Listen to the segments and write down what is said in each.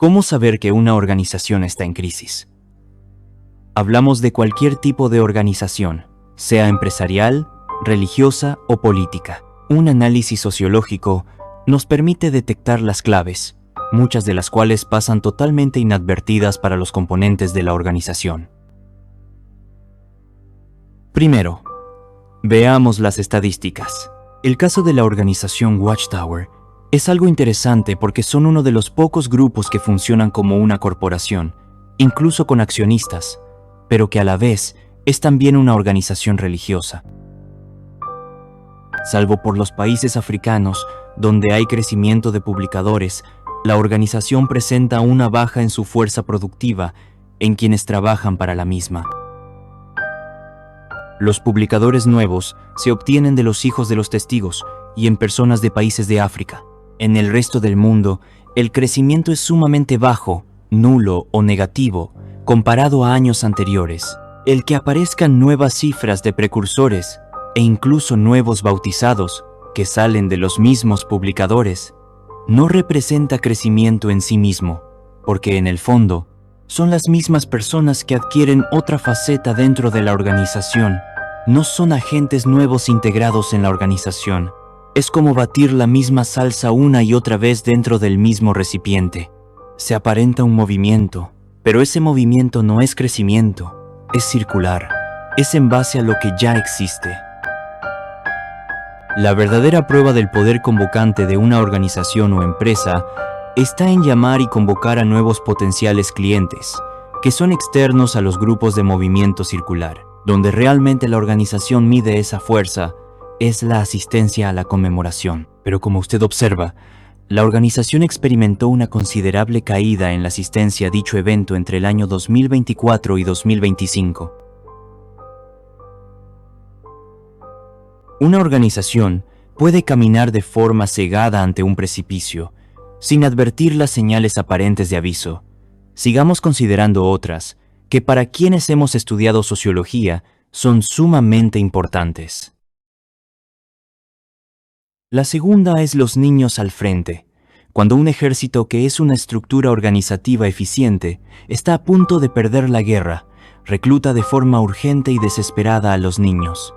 ¿Cómo saber que una organización está en crisis? Hablamos de cualquier tipo de organización, sea empresarial, religiosa o política. Un análisis sociológico nos permite detectar las claves, muchas de las cuales pasan totalmente inadvertidas para los componentes de la organización. Primero, veamos las estadísticas. El caso de la organización Watchtower es algo interesante porque son uno de los pocos grupos que funcionan como una corporación, incluso con accionistas, pero que a la vez es también una organización religiosa. Salvo por los países africanos, donde hay crecimiento de publicadores, la organización presenta una baja en su fuerza productiva en quienes trabajan para la misma. Los publicadores nuevos se obtienen de los hijos de los testigos y en personas de países de África. En el resto del mundo, el crecimiento es sumamente bajo, nulo o negativo comparado a años anteriores. El que aparezcan nuevas cifras de precursores e incluso nuevos bautizados que salen de los mismos publicadores no representa crecimiento en sí mismo, porque en el fondo son las mismas personas que adquieren otra faceta dentro de la organización. No son agentes nuevos integrados en la organización. Es como batir la misma salsa una y otra vez dentro del mismo recipiente. Se aparenta un movimiento, pero ese movimiento no es crecimiento, es circular, es en base a lo que ya existe. La verdadera prueba del poder convocante de una organización o empresa está en llamar y convocar a nuevos potenciales clientes, que son externos a los grupos de movimiento circular. Donde realmente la organización mide esa fuerza es la asistencia a la conmemoración. Pero como usted observa, la organización experimentó una considerable caída en la asistencia a dicho evento entre el año 2024 y 2025. Una organización puede caminar de forma cegada ante un precipicio, sin advertir las señales aparentes de aviso. Sigamos considerando otras, que para quienes hemos estudiado sociología son sumamente importantes. La segunda es los niños al frente, cuando un ejército que es una estructura organizativa eficiente está a punto de perder la guerra, recluta de forma urgente y desesperada a los niños.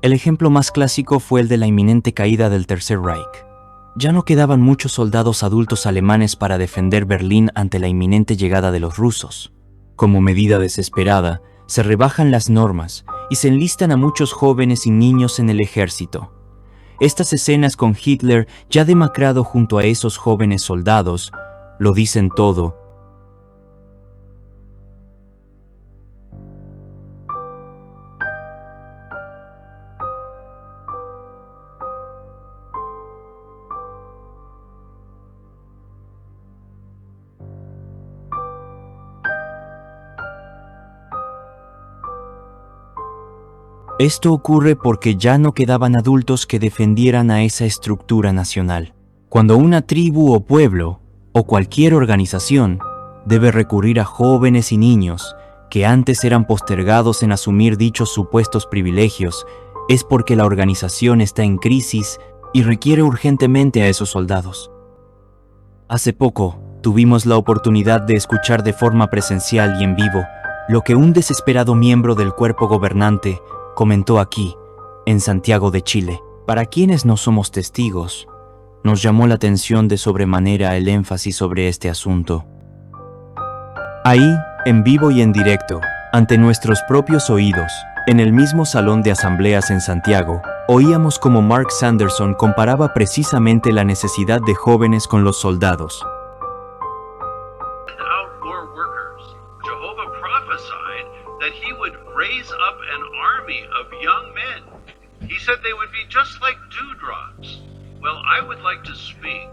El ejemplo más clásico fue el de la inminente caída del Tercer Reich. Ya no quedaban muchos soldados adultos alemanes para defender Berlín ante la inminente llegada de los rusos. Como medida desesperada, se rebajan las normas y se enlistan a muchos jóvenes y niños en el ejército. Estas escenas con Hitler ya demacrado junto a esos jóvenes soldados lo dicen todo. Esto ocurre porque ya no quedaban adultos que defendieran a esa estructura nacional. Cuando una tribu o pueblo, o cualquier organización, debe recurrir a jóvenes y niños que antes eran postergados en asumir dichos supuestos privilegios, es porque la organización está en crisis y requiere urgentemente a esos soldados. Hace poco, tuvimos la oportunidad de escuchar de forma presencial y en vivo lo que un desesperado miembro del cuerpo gobernante comentó aquí, en Santiago de Chile. Para quienes no somos testigos, nos llamó la atención de sobremanera el énfasis sobre este asunto. Ahí, en vivo y en directo, ante nuestros propios oídos, en el mismo salón de asambleas en Santiago, oíamos como Mark Sanderson comparaba precisamente la necesidad de jóvenes con los soldados. Raise up an army of young men. He said they would be just like dewdrops. Well, I would like to speak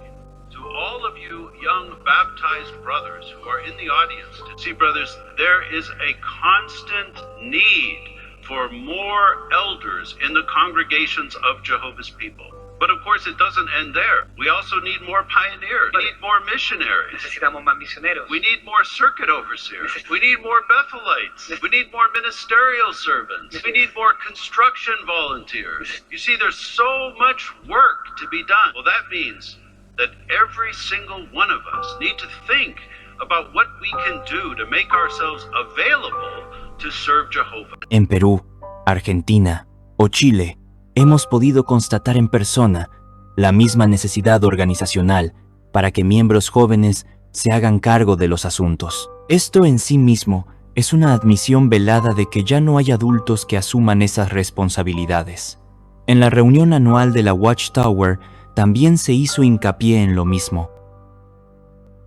to all of you young baptized brothers who are in the audience. See, brothers, there is a constant need for more elders in the congregations of Jehovah's people. But of course, it doesn't end there. We also need more pioneers. We need more missionaries. Necesitamos más misioneros. We need more circuit overseers. We need more Bethelites. We need more ministerial servants. We need more construction volunteers. You see, there's so much work to be done. Well, that means that every single one of us need to think about what we can do to make ourselves available to serve Jehovah. En Perú, Argentina o Chile, hemos podido constatar en persona la misma necesidad organizacional para que miembros jóvenes se hagan cargo de los asuntos. Esto en sí mismo es una admisión velada de que ya no hay adultos que asuman esas responsabilidades. En la reunión anual de la Watchtower también se hizo hincapié en lo mismo.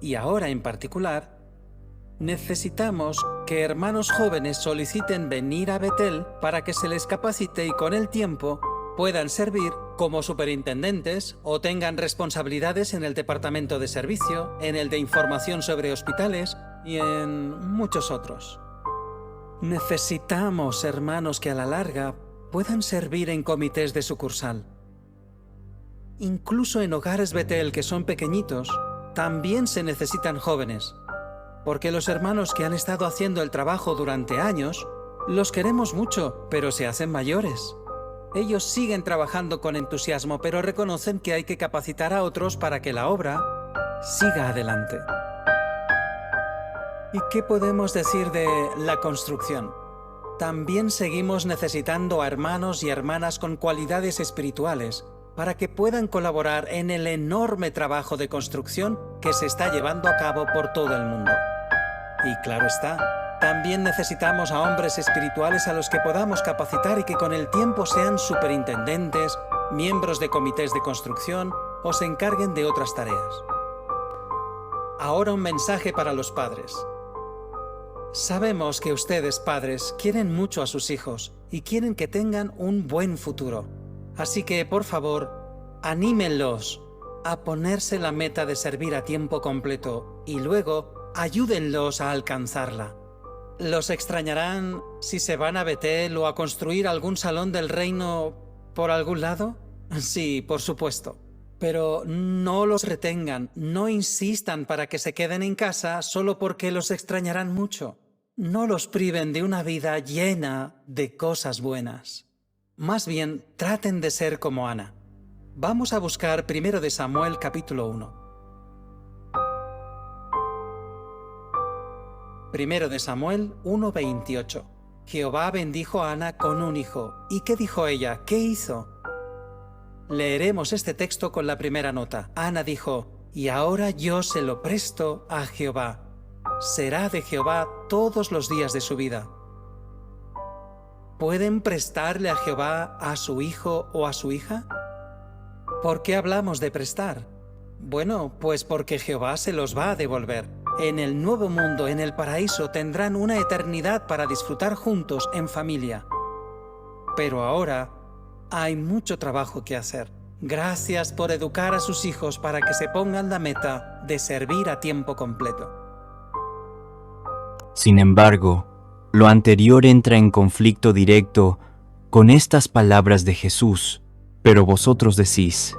Y ahora en particular, necesitamos que hermanos jóvenes soliciten venir a Betel para que se les capacite y con el tiempo puedan servir como superintendentes o tengan responsabilidades en el departamento de servicio, en el de información sobre hospitales y en muchos otros. Necesitamos hermanos que a la larga puedan servir en comités de sucursal. Incluso en hogares Betel que son pequeñitos, también se necesitan jóvenes, porque los hermanos que han estado haciendo el trabajo durante años, los queremos mucho, pero se hacen mayores. Ellos siguen trabajando con entusiasmo, pero reconocen que hay que capacitar a otros para que la obra siga adelante. ¿Y qué podemos decir de la construcción? También seguimos necesitando a hermanos y hermanas con cualidades espirituales para que puedan colaborar en el enorme trabajo de construcción que se está llevando a cabo por todo el mundo. Y claro está, también necesitamos a hombres espirituales a los que podamos capacitar y que con el tiempo sean superintendentes, miembros de comités de construcción o se encarguen de otras tareas. Ahora un mensaje para los padres. Sabemos que ustedes, padres, quieren mucho a sus hijos y quieren que tengan un buen futuro. Así que, por favor, anímenlos a ponerse la meta de servir a tiempo completo y luego ayúdenlos a alcanzarla. ¿Los extrañarán si se van a Betel o a construir algún salón del reino por algún lado? Sí, por supuesto. Pero no los retengan, no insistan para que se queden en casa solo porque los extrañarán mucho. No los priven de una vida llena de cosas buenas. Más bien, traten de ser como Ana. Vamos a buscar 1 de Samuel capítulo 1. 1 de Samuel 1:28. Jehová bendijo a Ana con un hijo. ¿Y qué dijo ella? ¿Qué hizo? Leeremos este texto con la primera nota. Ana dijo, y ahora yo se lo presto a Jehová. Será de Jehová todos los días de su vida. ¿Pueden prestarle a Jehová a su hijo o a su hija? ¿Por qué hablamos de prestar? Bueno, pues porque Jehová se los va a devolver. En el nuevo mundo, en el paraíso, tendrán una eternidad para disfrutar juntos en familia. Pero ahora hay mucho trabajo que hacer. Gracias por educar a sus hijos para que se pongan la meta de servir a tiempo completo. Sin embargo, lo anterior entra en conflicto directo con estas palabras de Jesús. Pero vosotros decís,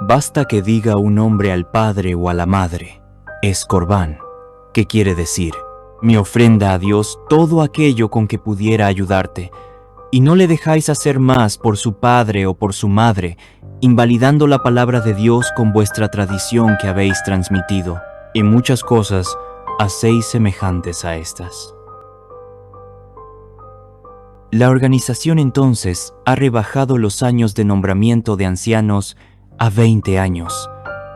basta que diga un hombre al padre o a la madre, es corbán, que quiere decir, mi ofrenda a Dios todo aquello con que pudiera ayudarte, y no le dejáis hacer más por su padre o por su madre, invalidando la palabra de Dios con vuestra tradición que habéis transmitido, y muchas cosas hacéis semejantes a estas. La organización entonces ha rebajado los años de nombramiento de ancianos a 20 años,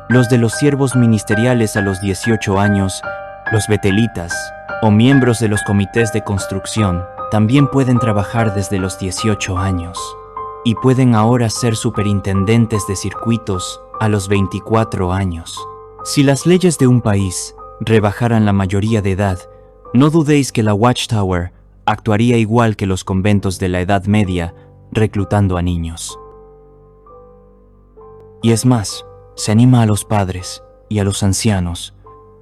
los de los siervos ministeriales a los 18 años, los betelitas o miembros de los comités de construcción también pueden trabajar desde los 18 años y pueden ahora ser superintendentes de circuitos a los 24 años. Si las leyes de un país rebajaran la mayoría de edad, no dudéis que la Watchtower actuaría igual que los conventos de la Edad Media, reclutando a niños. Y es más, se anima a los padres y a los ancianos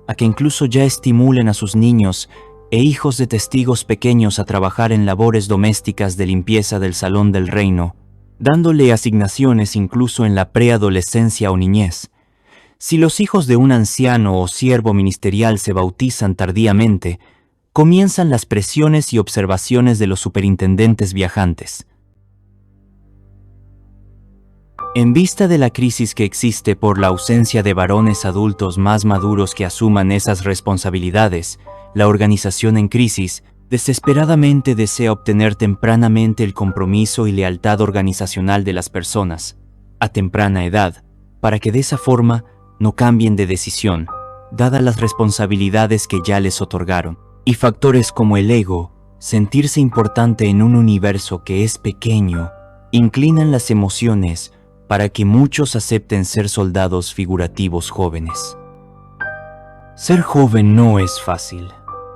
a que incluso ya estimulen a sus niños e hijos de testigos pequeños a trabajar en labores domésticas de limpieza del salón del reino, dándole asignaciones incluso en la preadolescencia o niñez. Si los hijos de un anciano o siervo ministerial se bautizan tardíamente, comienzan las presiones y observaciones de los superintendentes viajantes. En vista de la crisis que existe por la ausencia de varones adultos más maduros que asuman esas responsabilidades, la organización en crisis desesperadamente desea obtener tempranamente el compromiso y lealtad organizacional de las personas, a temprana edad, para que de esa forma no cambien de decisión, dadas las responsabilidades que ya les otorgaron. Y factores como el ego, sentirse importante en un universo que es pequeño, inclinan las emociones para que muchos acepten ser soldados figurativos jóvenes. Ser joven no es fácil.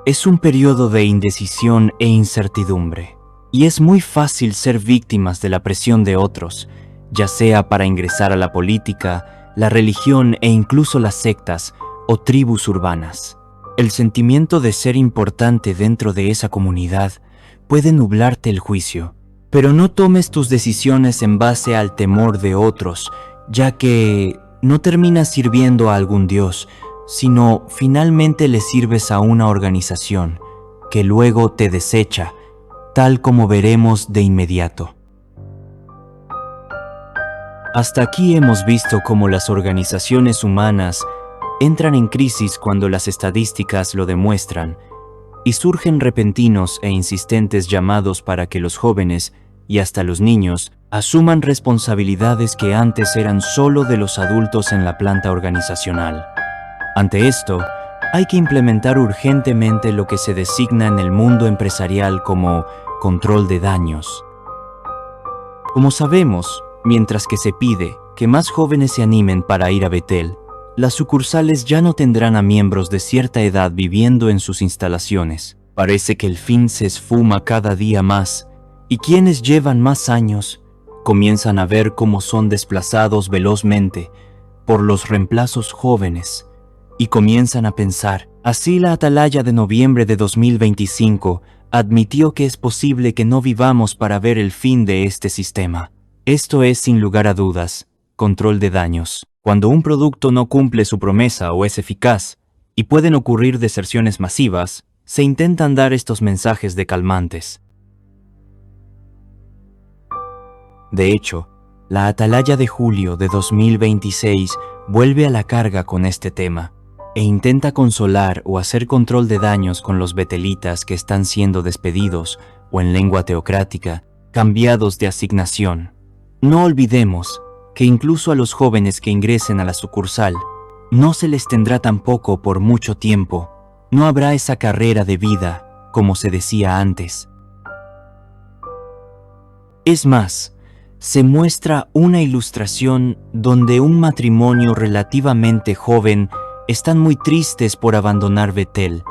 Es un periodo de indecisión e incertidumbre, y es muy fácil ser víctimas de la presión de otros, ya sea para ingresar a la política, la religión e incluso las sectas o tribus urbanas. El sentimiento de ser importante dentro de esa comunidad puede nublarte el juicio, pero no tomes tus decisiones en base al temor de otros, ya que no terminas sirviendo a algún dios, sino finalmente le sirves a una organización que luego te desecha, tal como veremos de inmediato. Hasta aquí hemos visto cómo las organizaciones humanas entran en crisis cuando las estadísticas lo demuestran, y surgen repentinos e insistentes llamados para que los jóvenes y hasta los niños asuman responsabilidades que antes eran solo de los adultos en la planta organizacional. Ante esto, hay que implementar urgentemente lo que se designa en el mundo empresarial como control de daños. Como sabemos, mientras que se pide que más jóvenes se animen para ir a Betel, las sucursales ya no tendrán a miembros de cierta edad viviendo en sus instalaciones. Parece que el fin se esfuma cada día más, y quienes llevan más años comienzan a ver cómo son desplazados velozmente por los reemplazos jóvenes, y comienzan a pensar. Así la Atalaya de noviembre de 2025 admitió que es posible que no vivamos para ver el fin de este sistema. Esto es, sin lugar a dudas, control de daños. Cuando un producto no cumple su promesa o es eficaz, y pueden ocurrir deserciones masivas, se intentan dar estos mensajes de calmantes. De hecho, la Atalaya de julio de 2026 vuelve a la carga con este tema, e intenta consolar o hacer control de daños con los betelitas que están siendo despedidos o, en lengua teocrática, cambiados de asignación. No olvidemos que incluso a los jóvenes que ingresen a la sucursal, no se les tendrá tampoco por mucho tiempo. No habrá esa carrera de vida, como se decía antes. Es más, se muestra una ilustración donde un matrimonio relativamente joven están muy tristes por abandonar Betel.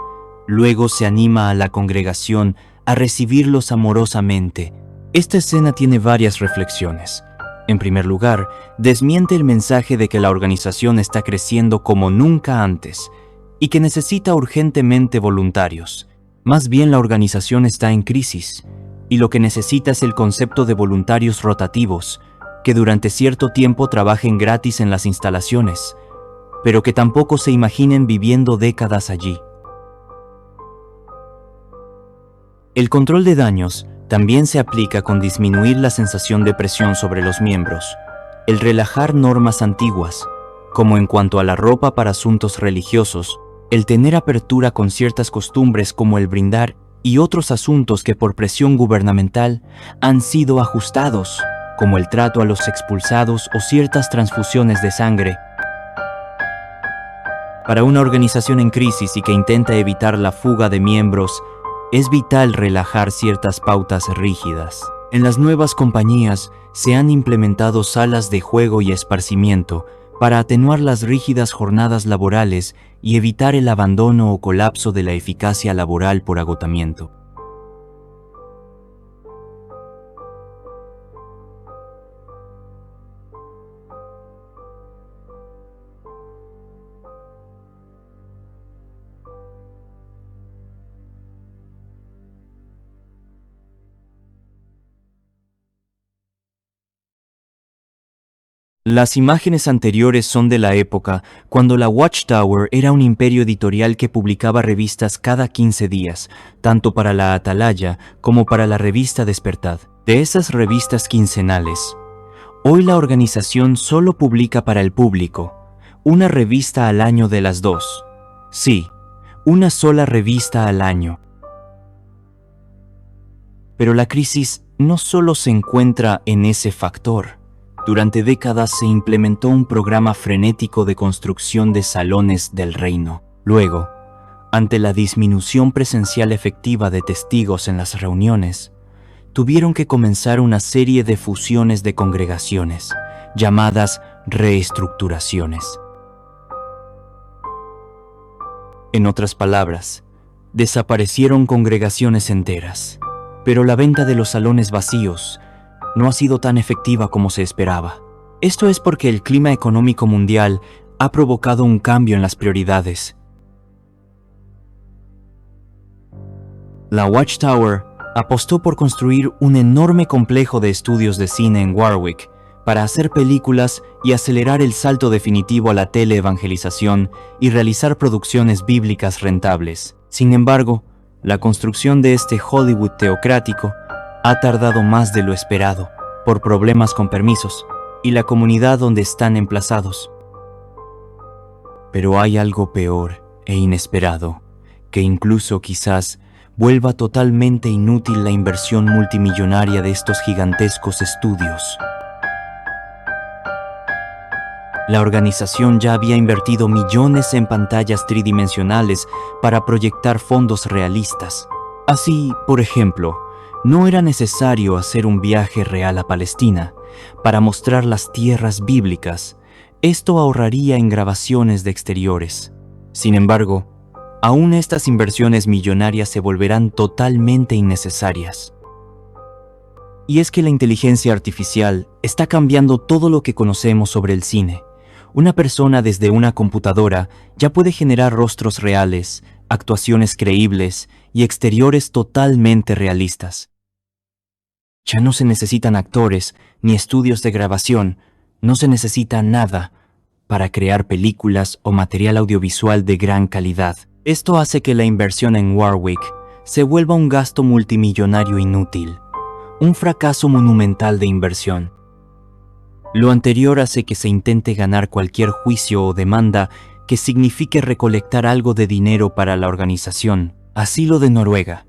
Luego se anima a la congregación a recibirlos amorosamente. Esta escena tiene varias reflexiones. En primer lugar, desmiente el mensaje de que la organización está creciendo como nunca antes y que necesita urgentemente voluntarios. Más bien, la organización está en crisis y lo que necesita es el concepto de voluntarios rotativos, que durante cierto tiempo trabajen gratis en las instalaciones, pero que tampoco se imaginen viviendo décadas allí. El control de daños también se aplica con disminuir la sensación de presión sobre los miembros, el relajar normas antiguas, como en cuanto a la ropa para asuntos religiosos, el tener apertura con ciertas costumbres como el brindar y otros asuntos que por presión gubernamental han sido ajustados, como el trato a los expulsados o ciertas transfusiones de sangre. Para una organización en crisis y que intenta evitar la fuga de miembros, es vital relajar ciertas pautas rígidas. En las nuevas compañías se han implementado salas de juego y esparcimiento para atenuar las rígidas jornadas laborales y evitar el abandono o colapso de la eficacia laboral por agotamiento. Las imágenes anteriores son de la época cuando la Watchtower era un imperio editorial que publicaba revistas cada 15 días, tanto para la Atalaya como para la revista Despertad. De esas revistas quincenales, Hoy la organización solo publica para el público, una revista al año de las dos. Sí, una sola revista al año. Pero la crisis no solo se encuentra en ese factor. Durante décadas se implementó un programa frenético de construcción de salones del reino. Luego, ante la disminución presencial efectiva de testigos en las reuniones, tuvieron que comenzar una serie de fusiones de congregaciones, llamadas reestructuraciones. En otras palabras, desaparecieron congregaciones enteras, pero la venta de los salones vacíos no ha sido tan efectiva como se esperaba. Esto es porque el clima económico mundial ha provocado un cambio en las prioridades. La Watchtower apostó por construir un enorme complejo de estudios de cine en Warwick para hacer películas y acelerar el salto definitivo a la teleevangelización y realizar producciones bíblicas rentables. Sin embargo, la construcción de este Hollywood teocrático ha tardado más de lo esperado por problemas con permisos y la comunidad donde están emplazados. Pero hay algo peor e inesperado, que incluso quizás vuelva totalmente inútil la inversión multimillonaria de estos gigantescos estudios. La organización ya había invertido millones en pantallas tridimensionales para proyectar fondos realistas. Así, por ejemplo, no era necesario hacer un viaje real a Palestina para mostrar las tierras bíblicas. Esto ahorraría en grabaciones de exteriores. Sin embargo, aún estas inversiones millonarias se volverán totalmente innecesarias. Y es que la inteligencia artificial está cambiando todo lo que conocemos sobre el cine. Una persona desde una computadora ya puede generar rostros reales, actuaciones creíbles y exteriores totalmente realistas. Ya no se necesitan actores ni estudios de grabación, no se necesita nada para crear películas o material audiovisual de gran calidad. Esto hace que la inversión en Warwick se vuelva un gasto multimillonario inútil, un fracaso monumental de inversión. Lo anterior hace que se intente ganar cualquier juicio o demanda que signifique recolectar algo de dinero para la organización. Así lo de Noruega,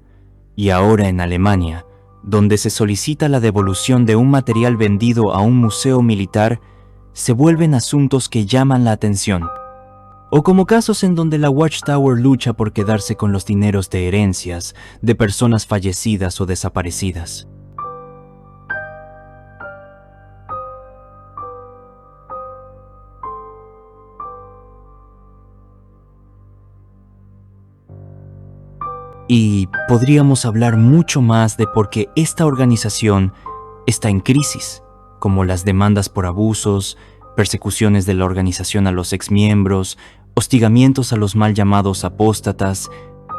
y ahora en Alemania, donde se solicita la devolución de un material vendido a un museo militar, se vuelven asuntos que llaman la atención. O como casos en donde la Watchtower lucha por quedarse con los dineros de herencias de personas fallecidas o desaparecidas. Y podríamos hablar mucho más de por qué esta organización está en crisis, como las demandas por abusos, persecuciones de la organización a los exmiembros, hostigamientos a los mal llamados apóstatas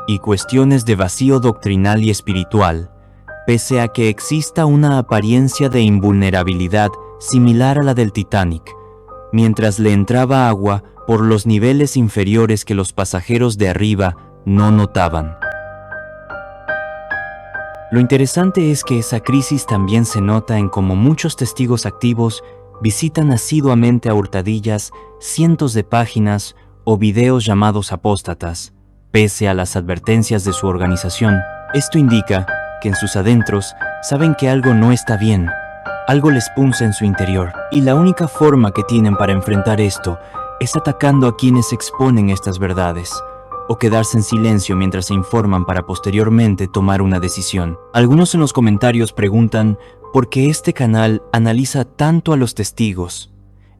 y cuestiones de vacío doctrinal y espiritual, pese a que exista una apariencia de invulnerabilidad similar a la del Titanic, mientras le entraba agua por los niveles inferiores que los pasajeros de arriba no notaban. Lo interesante es que esa crisis también se nota en cómo muchos testigos activos visitan asiduamente a hurtadillas cientos de páginas o videos llamados apóstatas, pese a las advertencias de su organización. Esto indica que en sus adentros saben que algo no está bien, algo les punza en su interior, y la única forma que tienen para enfrentar esto es atacando a quienes exponen estas verdades, o quedarse en silencio mientras se informan para posteriormente tomar una decisión. Algunos en los comentarios preguntan por qué este canal analiza tanto a los testigos,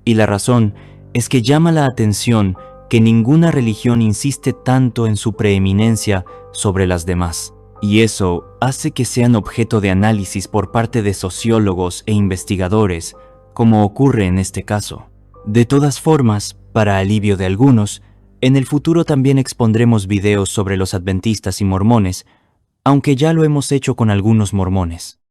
y la razón es que llama la atención que ninguna religión insiste tanto en su preeminencia sobre las demás, y eso hace que sean objeto de análisis por parte de sociólogos e investigadores, como ocurre en este caso. De todas formas, para alivio de algunos, en el futuro también expondremos videos sobre los adventistas y mormones, aunque ya lo hemos hecho con algunos mormones.